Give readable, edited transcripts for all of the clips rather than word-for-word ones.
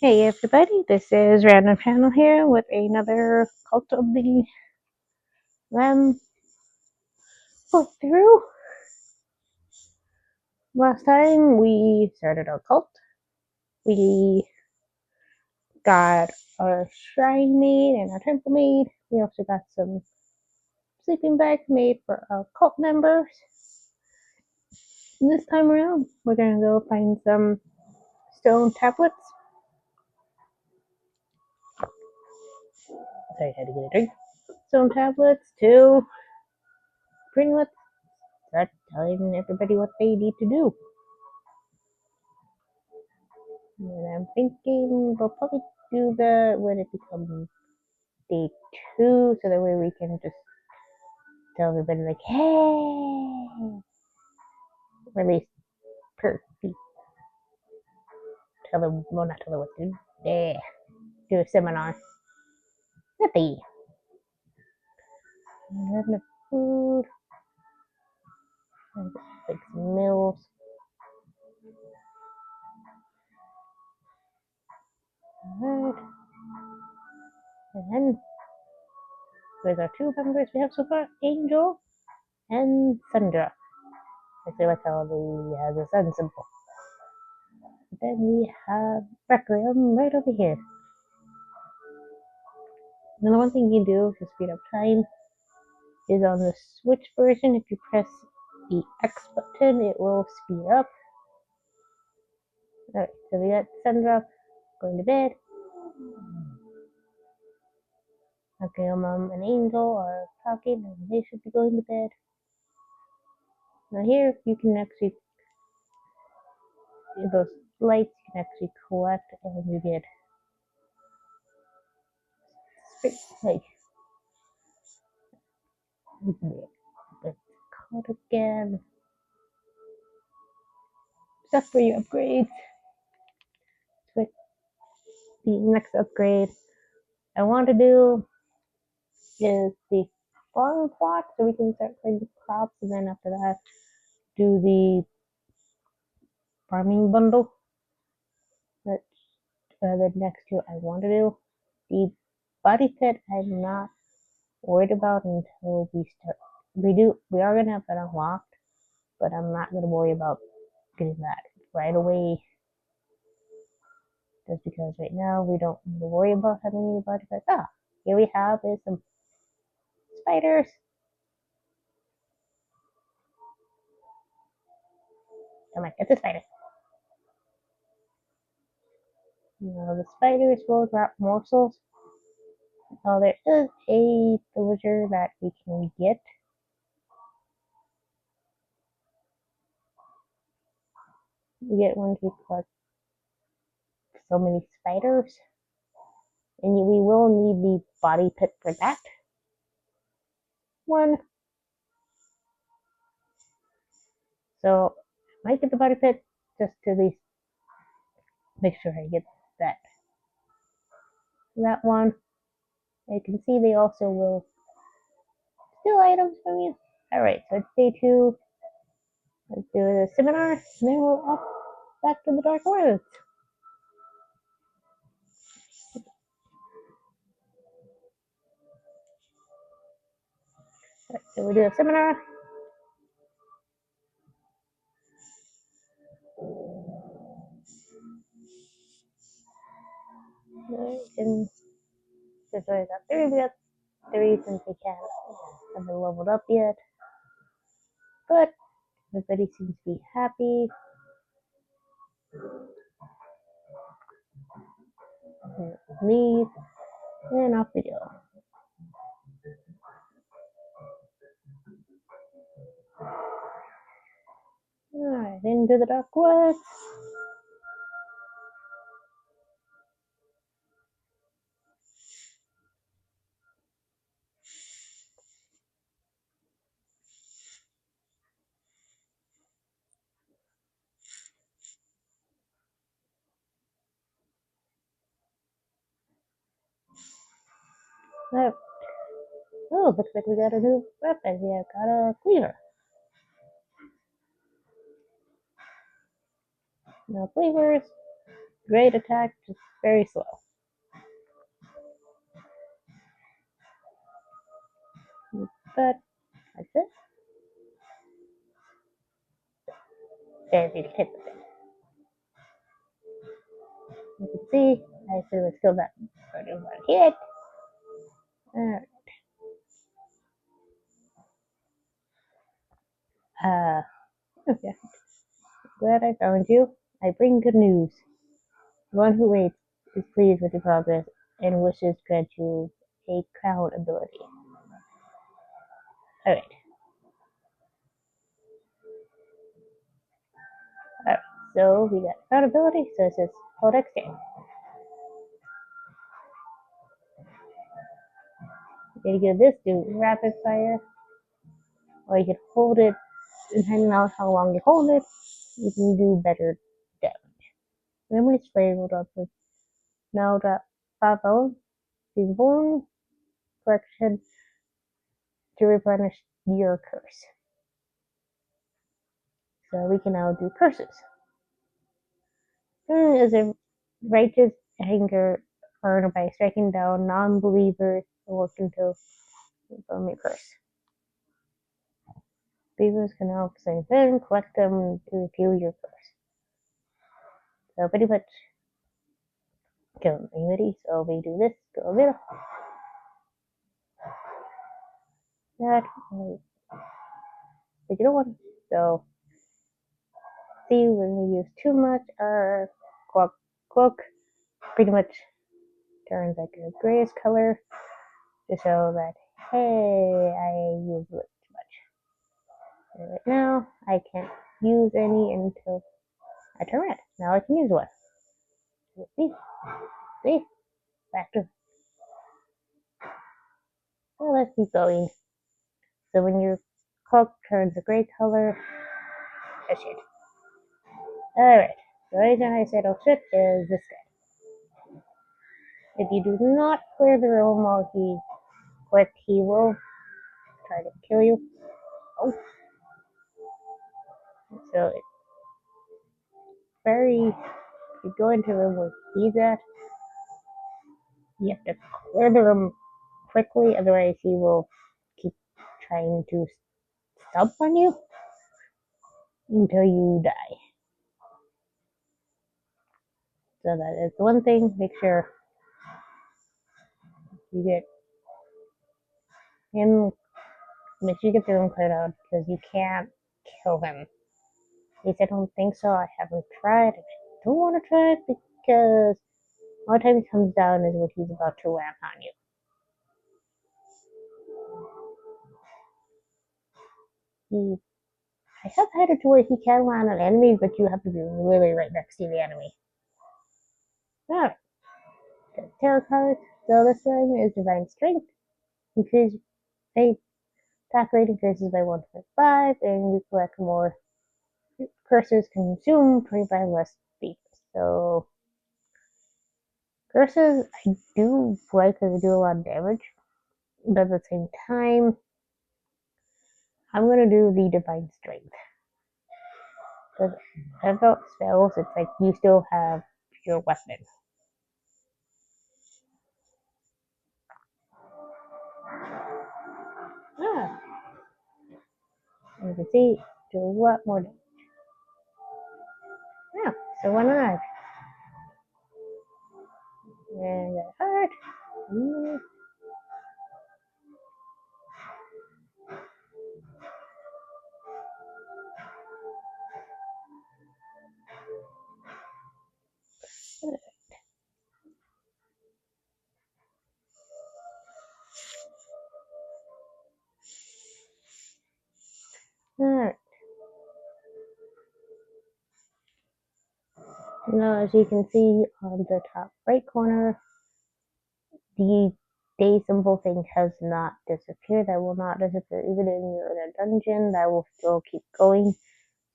Hey everybody, this is Random Channel here with another Cult of the Lamb through. Last time we started our cult, we got our shrine made and our temple made. We also got some sleeping bags made for our cult members. And this time around, we're gonna go find some stone tablets. Sorry, I had to get a drink. Stone tablets to pretty much start telling everybody what they need to do. And I'm thinking we'll probably do that when it becomes day 2, so that way we can just tell everybody, like, hey, release per feet. Tell them, well, not tell them what to do. Yeah, do a seminar. Nothing. Nothing of food. Like some meals. Alright. And then, with our 2 members we have so far, Angel and Sandra. I feel like how the sun symbol. Then we have Requiem right over here. And the one thing you do to speed up time is on the Switch version, if you press the X button, it will speed up. Alright, so we got Sandra going to bed. Okay, Mom and Angel are talking and they should be going to bed. Now here you can actually, those lights you can actually collect and you get like, it's called again, stuff for your upgrades. But the next upgrade I want to do is the farm plot, so we can start planting crops, and then after that do the farming bundle. That's the next 2 I want to do. The body pit I'm not worried about until we start. We are gonna have that unlocked, but I'm not gonna worry about getting that right away, just because right now we don't need to worry about having any body pit. Here we have is some spiders. Come on, get the spider. Now the spiders will drop morsels. There is a villager that we can get. We get one to collect so many spiders. And we will need the body pit for that one. So I might get the body pit just to at least make sure I get that one. I can see they also will steal items from you. Alright, so it's day 2. Let's do the seminar, and then we're off back to the Dark Woods. Right, so we do a seminar. And since I got 3, we got 3 since we haven't leveled up yet. But everybody seems to be happy. Leave, and off we go. Alright, into the Dark Woods. Oh, looks like we got a new weapon. We got a cleaver. Now cleavers great attack, just very slow. But that's it. There's the hit with it. You can see, I assume it's still that part of one hit. Okay. Glad I found you. I bring good news. The one who waits is pleased with your progress and wishes to grant you a crown ability. Alright. Alright. So we got crown ability, so it says hold X down. You can this, do rapid fire, or you can hold it, depending on how long you hold it, you can do better damage. Memory spray will drop with now drop 5 bone, the bone correction to replenish your curse. So we can now do curses. Is a righteous anger earned by striking down non-believers and work until from your curse. Believers can now sing in, collect them to heal your curse. So pretty much kill immunity. So we do this, go middle. That we don't want. So see when we use too much, our cloak pretty much turns like a grayish color to show that hey, I used it too much. And right now I can't use any until I turn red. Now I can use one. See, back to. Well, let's keep going. So when your cloak turns a gray color, oh shit. Alright, the reason I said oh shit is this guy. If you do not clear the room while he quits, he will try to kill you. Oh. So it's very, if you go into the room where he's at, you have to clear the room quickly, otherwise he will keep trying to stomp on you until you die. So that is one thing. Make sure you get him. Make sure you get the room cleared out because you can't kill him. At least I don't think so. I haven't tried. I don't want to try it because all the time he comes down is when he's about to land on you. I have had it to where he can land on enemies, but you have to be really right next to the enemy. Alright. The tarot card. So this one is Divine Strength. Increase attack rate increases by 1.5, and we collect more curses consume 25 less beef. So curses I do like because they do a lot of damage, but at the same time, I'm gonna do the Divine Strength. Because without spells, it's like you still have your weapon. Ah. And you can see, do a lot more damage. Yeah, so why not? And that hurt. Alright. Now, as you can see on the top right corner, the day symbol thing has not disappeared. That will not disappear even if you're in a dungeon. That will still keep going.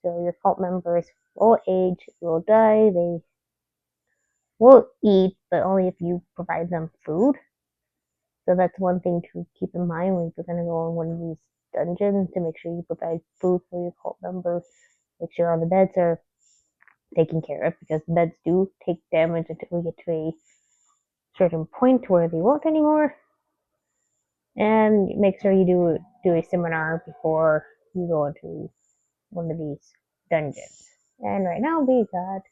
So your cult members will age, will die, they will eat, but only if you provide them food. So that's one thing to keep in mind when you're going to go in one of these dungeons, to make sure you provide food for your cult members. Make sure all the beds are taken care of, because beds do take damage until we get to a certain point where they won't anymore. And make sure you do a seminar before you go into one of these dungeons. And right now we got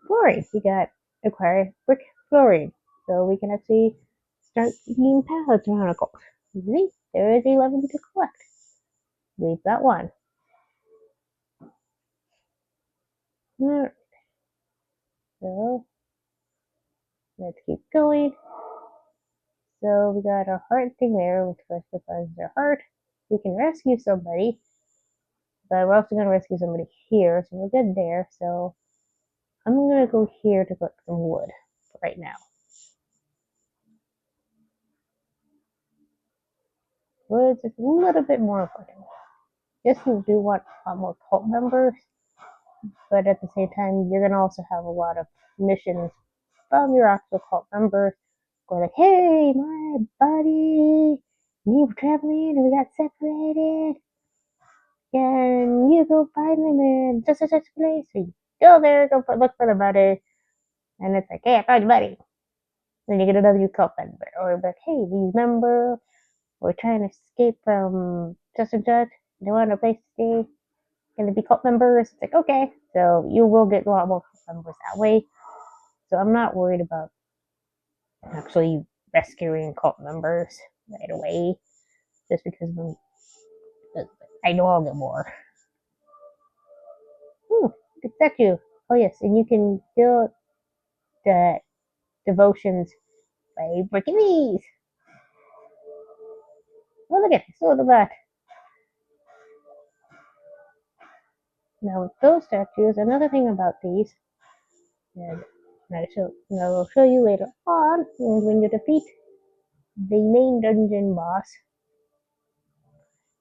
fluorine. We got acquired brick fluorine, so we can actually start eating pallets around a cult. See, there is 11 to collect. We've got one. Alright, so let's keep going. So we got our heart thing there, which specifies our heart. We can rescue somebody, but we're also going to rescue somebody here, so we're good there. So I'm going to go here to collect some wood right now. Wood's just a little bit more important. Yes, we do want a lot more cult members, but at the same time, you're going to also have a lot of missions from your actual cult members going like, hey, my buddy, me were traveling and we got separated. And you go find them in such and such place. So you go there, look for the buddy, and it's like, hey, I found your buddy. Then you get another new cult member, or like, hey, these members were trying to escape from such and such. They want a place to stay. Can they be cult members? It's like, okay, so you will get a lot more cult members that way. So I'm not worried about actually rescuing cult members right away, just because I know I'll get more. Good statue. Oh yes, and you can build the devotions by breaking these. Oh, look at this. Look at that. Now, with those statues, another thing about these, and I'll show you later on, when you defeat the main dungeon boss,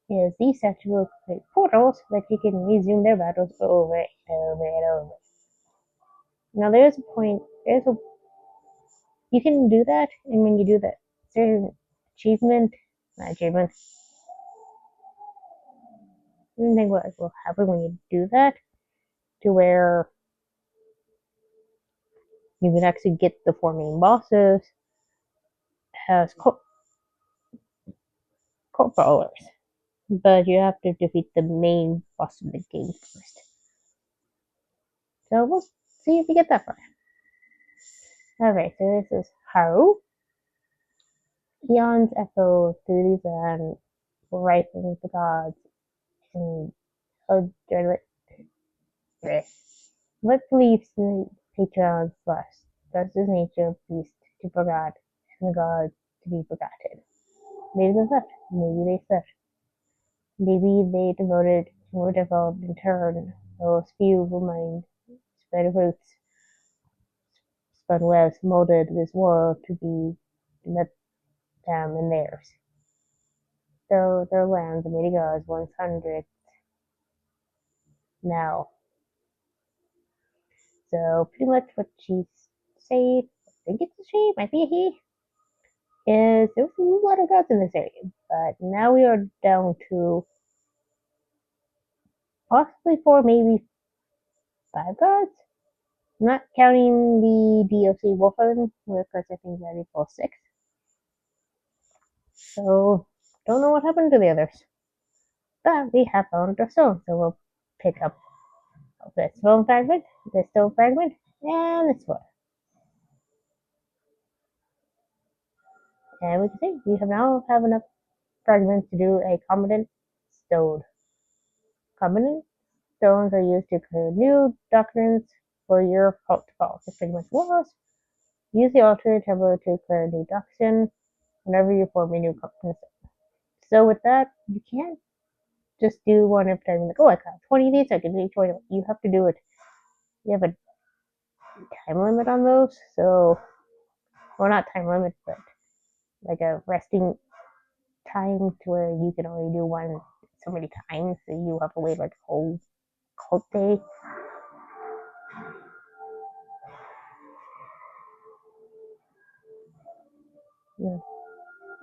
is these statues will create portals so that you can resume their battles over and over and over. Now, there's a point, you can do that, and when you do that, there's an not achievement, I don't think what will happen when you do that, to where you can actually get the four main bosses as cult followers, but you have to defeat the main boss of the game first. So we'll see if we get that far. Alright, so this is Haru. Eons echo through these and rifling the gods and what beliefs in Patreon's flesh? Does his nature beast to forgot and the gods to be forgotten? Maybe they slept, maybe they slept. Maybe they devoted and were developed in turn. Those few remained spread roots, spun webs, molded this world to be let them and theirs. Though their lands, the mighty gods, once hundreds now. So pretty much what she said, I think it's a she, might be a he, is there was a lot of gods in this area, but now we are down to possibly four, maybe five gods. Not counting the DLC Wolfen, because I think that equals six. So, don't know what happened to the others. But we have found a stone, so we'll pick up this stone fragment, and this one. And we can see we now have enough fragments to do a combinant stone. Combinant stones are used to create new doctrines for your cult to follow. This pretty much was. Use the alternate template to create a new doctrine whenever you form a new cult. So with that, you can't just do one every time. Like, oh, I got 20 of these, I can do 20. You have to do it. You have a time limit on those. So, well, not time limit, but like a resting time to where you can only do one so many times. So you have to wait like a whole cult day. Yeah.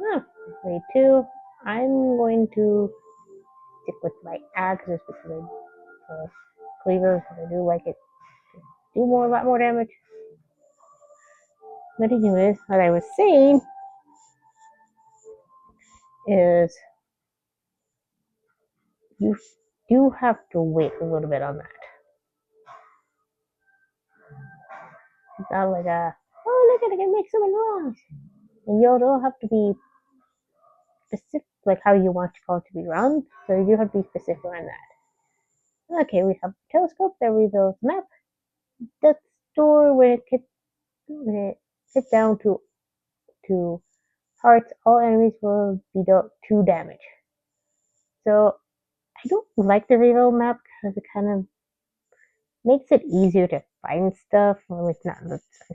Oh, wait, two. I'm going to stick with my axes because I cleaver because I do like it to do a lot more damage. But anyways, what I was saying is you do have to wait a little bit on that. It's not like oh look, I can make so many longs. And you don't have to be specific, like how you want your call to be run, so you do have to be specific on that. Okay, we have a telescope that reveals the map. That door when it gets down to hearts, all enemies will be dealt 2 damage. So I don't like the reveal map because it kind of makes it easier to find stuff. Well, it's not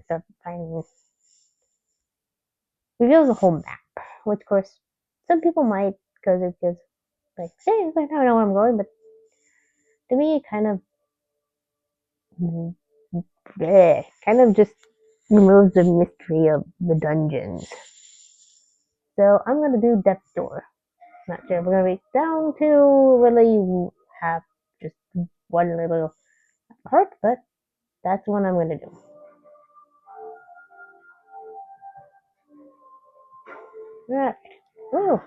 stuff finding reveals the whole map, which of course some people might because it gives like, hey, I don't know where I'm going, but to me it kind of just removes the mystery of the dungeons. So I'm gonna do Death's Door. Not sure if we're gonna be down to really have just one little heart, but that's what I'm gonna do. Right. Oh.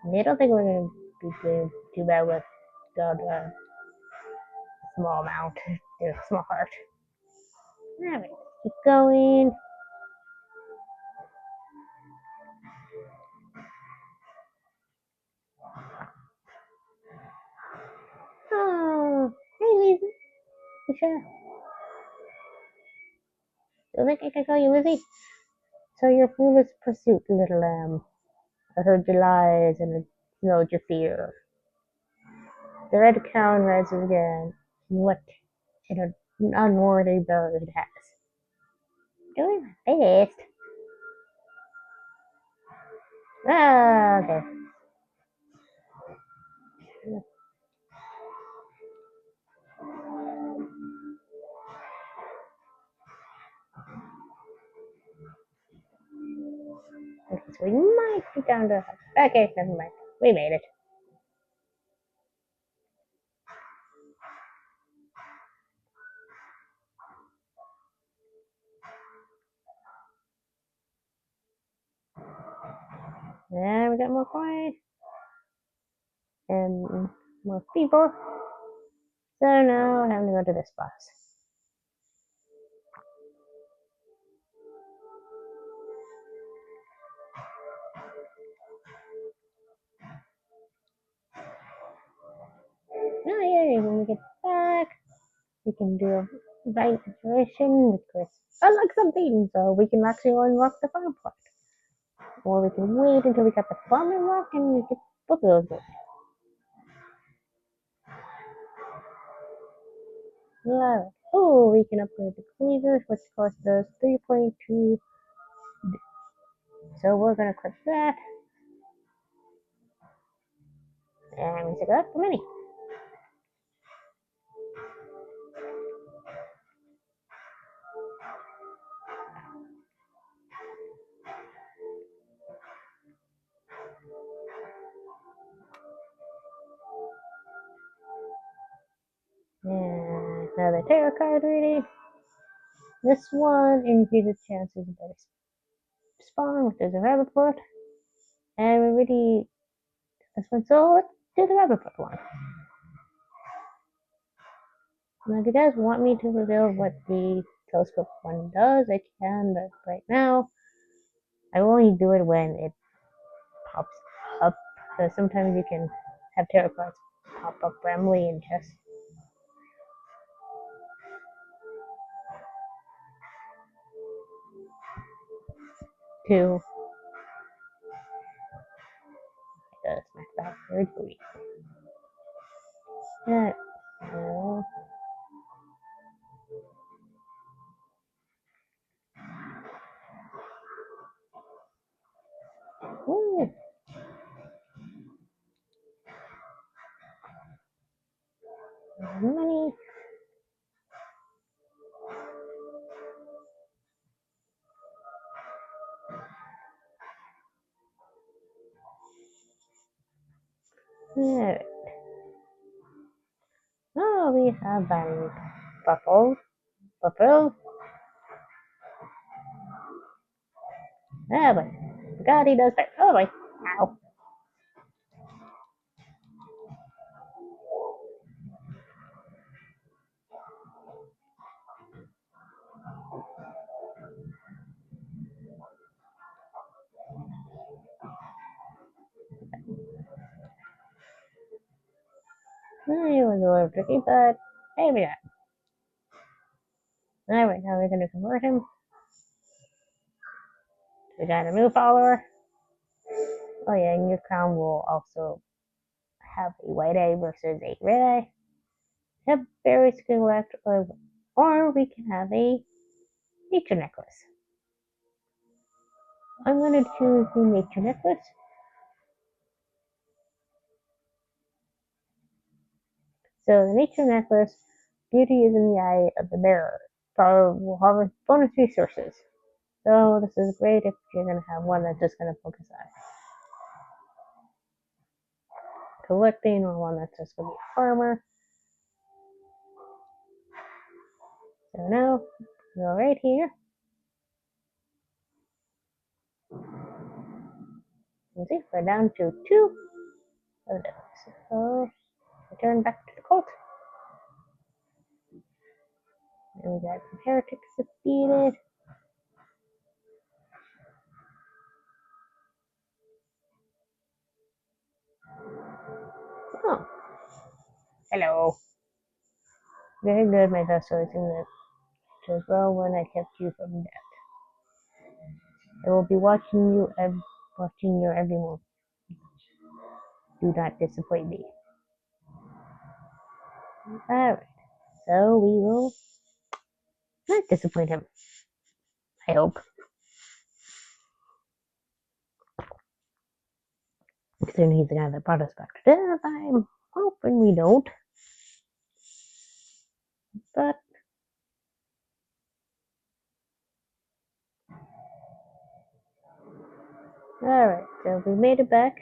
I don't think we're gonna be doing too bad with the small amount, the small heart. Alright, keep going. Oh, hey Lizzie. Michelle. Don't think I can call you Lizzie. So your foolish pursuit, little lamb. I heard your lies and I know your fear. The red crown rises again. What an unworthy bird it has. Doing my best. Ah, okay. Okay, so we might be down to. Okay, never mind. We made it. And we got more coins. And more people. So now I have to go to this boss. Oh yeah, when we get back, we can do a right iteration with Chris. Unlock something, so we can actually unlock the farm part. Or we can wait until we got the farm unlocked and we get both of those. Alright. Oh, we can upgrade the cleavers, which costs us 3.2. So we're gonna click that. And we take up the mini. And another tarot card reading. This one increases chances of better spawn, which is a rabbit foot. And we already this one, so let's do the rabbit foot one. Now, if you guys want me to reveal what the telescope one does, I can, but right now, I only do it when it pops up. So sometimes you can have tarot cards pop up randomly in chests. To smack that very sweet. Yeah. Ooh. Money. Bunny. Buffalo. Buffalo. Oh boy. God, he does that. Oh boy. Ow. It was a little tricky, but hey, we got it. Alright, now we're gonna convert him. We got a new follower. Oh yeah, and your crown will also have a white eye versus a red eye. Have berries collect, or we can have a nature necklace. I'm gonna choose the nature necklace. So the nature necklace, beauty is in the eye of the bearer. Power will harvest bonus resources. So this is great if you're gonna have one that's just gonna focus on collecting, or one that's just gonna be a farmer. So now, go right here. You see, we're down to 2 of those. So return back to the cult. And we got some heretics defeated. Oh, hello. Very good, my vessel is in the as well when I kept you from death. I will be watching your every move. Do not disappoint me. Alright, so we will not disappoint him. I hope. Considering he's the guy that brought us back to death, I'm hoping we don't. But alright, so we made it back.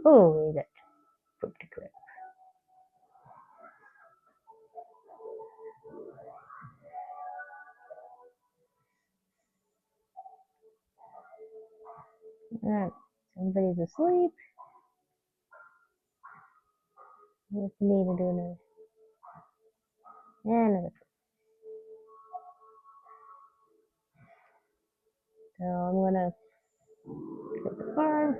Oh, we got poop to clip. Alright, somebody's asleep. What's the need to do another? Yeah, another. So I'm gonna get the farm.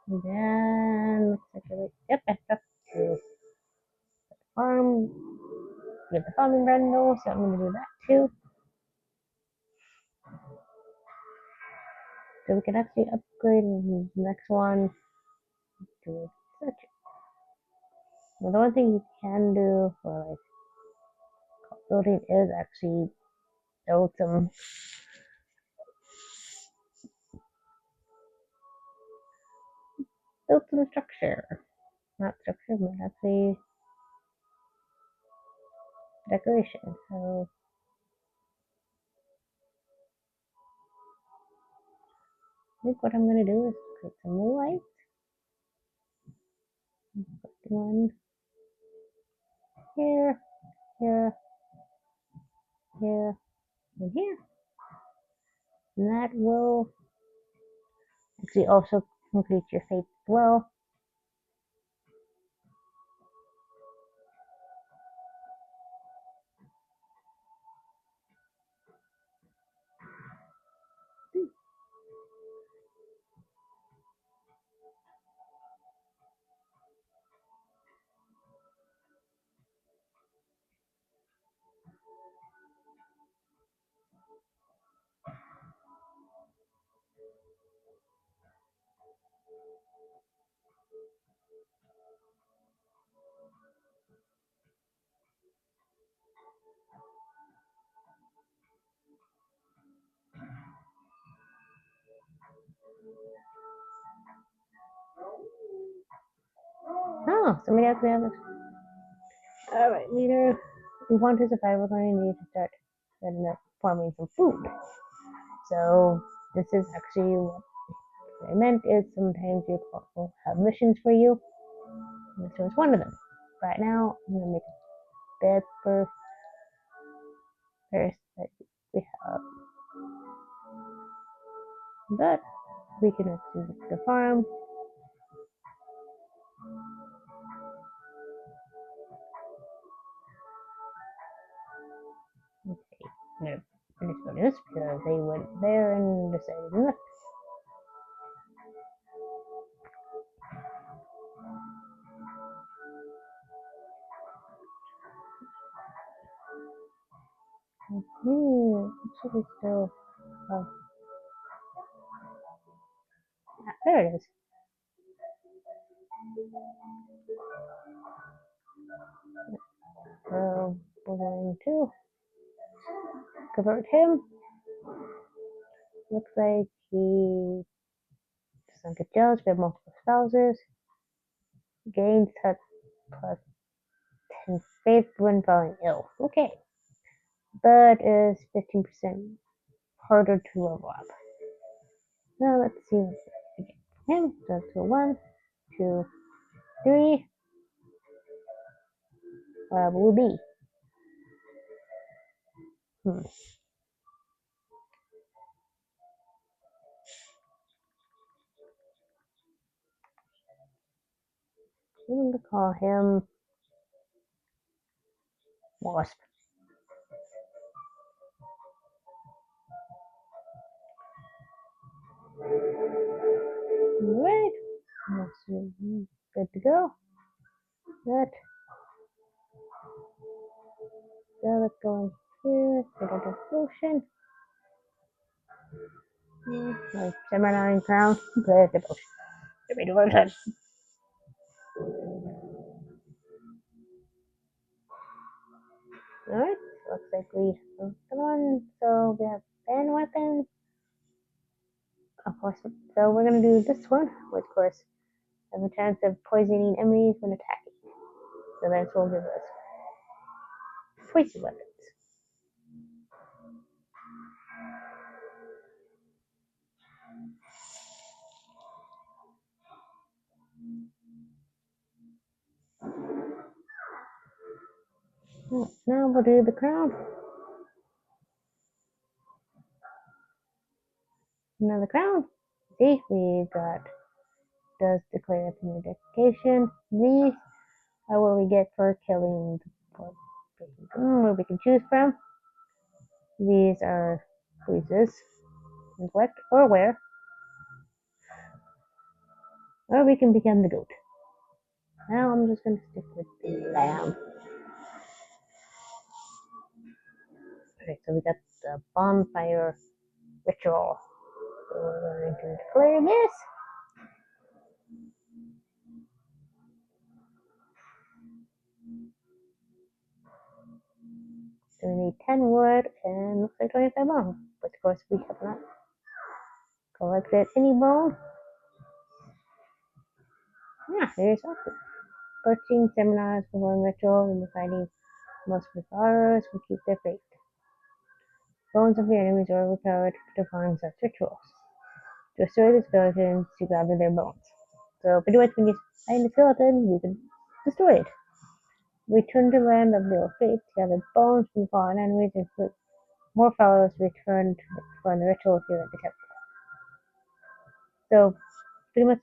And then looks like yep, I have to farm. Get the farming bundle, so I'm gonna do that too. So we can actually upgrade the next one to such. Now, the one thing you can do for like building is actually build some structure. Not structure, but actually decoration. So I think what I'm gonna do is create some lights. Put one here, here, here, and here. And that will actually also complete your fate as well. Oh, somebody else have it. Alright, leader. We want to survive, we're going to need to start setting up farming some food. So this is actually what I meant is sometimes your clock will have missions for you. This was one of them. Right now, I'm gonna make a bed first that we have, but we can access the farm. Okay, no, finish doing this because they went there and decided not. Actually still, oh, there it is. So we're going to convert him. Looks like he doesn't get jealous, we have multiple spouses. Gains touch plus 10 faith when falling ill. Okay. But is 15% harder to level up. Now let's see what we get from him. So 1, 2, 3. Will be. Hmm. I'm going to call him Wasp. Alright. Good to go. That. So let's go in here. Get a devotion. Like Gemini crown. Play a devotion. Give me devotion. Alright. Looks like we have one. So we have fan weapons. Of course. So we're gonna do this one, which of course has a chance of poisoning enemies when attacking. So that's what will give us poison weapons. Now we'll do the crown. Another crown. See, we got does declare identification. These are what we get for killing what we can choose from. These are bruises, neglect, or wear. Or we can become the goat. Now I'm just going to stick with the lamb. Okay, so we got the bonfire ritual. So we're going to declare this. So we need 10 wood and looks like 25 bone. But of course we have not collected any bone. Yeah, there's something. 13 seminars for one ritual and deciding most followers will keep their faith. Bones of your enemies are recovered to perform such rituals. To destroy the skeletons, to gather their bones. So pretty much when you find a skeleton, you can destroy it. Return to the land of your faith, gather bones from fallen enemies, and put more followers return to perform the ritual here at the temple. So pretty much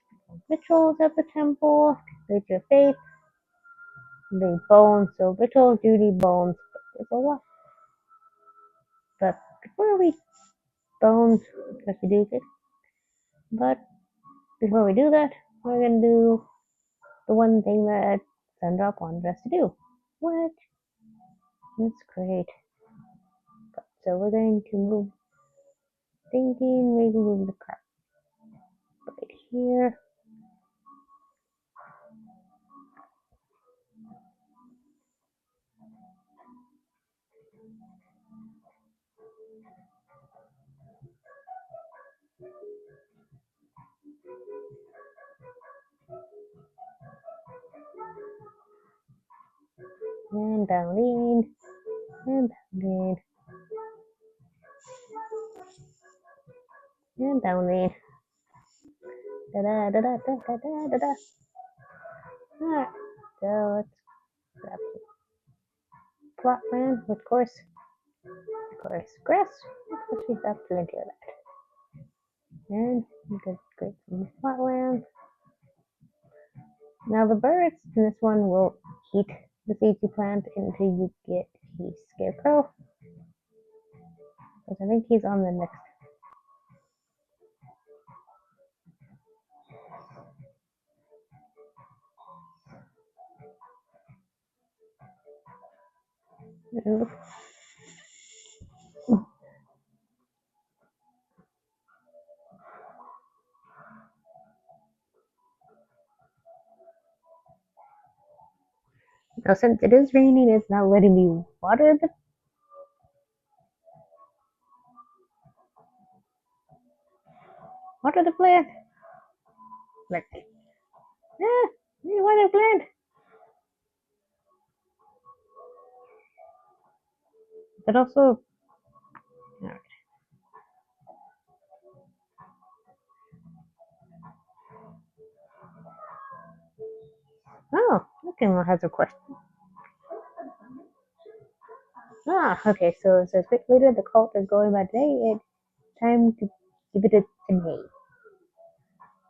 rituals at the temple, complete your faith, the bones. So rituals do need bones, but there's a lot. But before we bones, because we do this, but before we do that, we're gonna do the one thing that Sundrop wanted us to do. What? That's great. So we're going to move, thinking maybe move the crop right here. And bounding, and bounding. And down we. Da da da da da da da da da. Alright, so let's grab some plot land, of course, grass. Of course, we have plenty of that. And we can create some plot land. Now the birds in this one will eat the seeds you plant until you get a scarecrow. Because I think he's on the next. Now since it is raining, it's not letting me water the plant. Let's see. Water the plant. But also, oh, okay, one has a question. Okay, so it says, quick later, the cult is going by day. It's time to give it a name.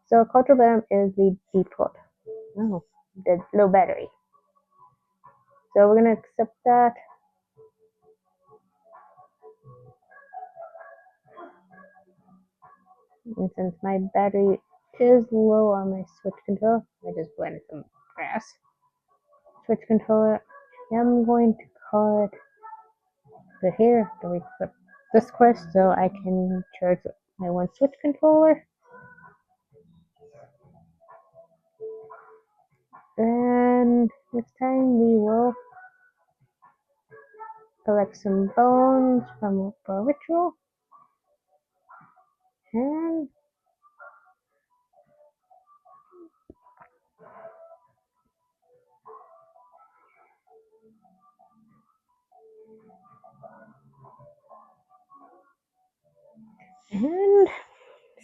So, cultural lamp is the default. Oh, the low battery. So, we're going to accept that. And since my battery is low on my switch controller, I just blended some grass. Switch controller, I'm going to call it the here. We put this quest so I can charge my one switch controller. And next time we will collect some bones from a ritual. And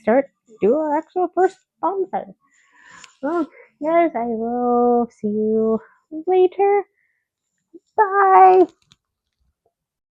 start do our actual first bonfire. Well, guys, I will see you later. Bye.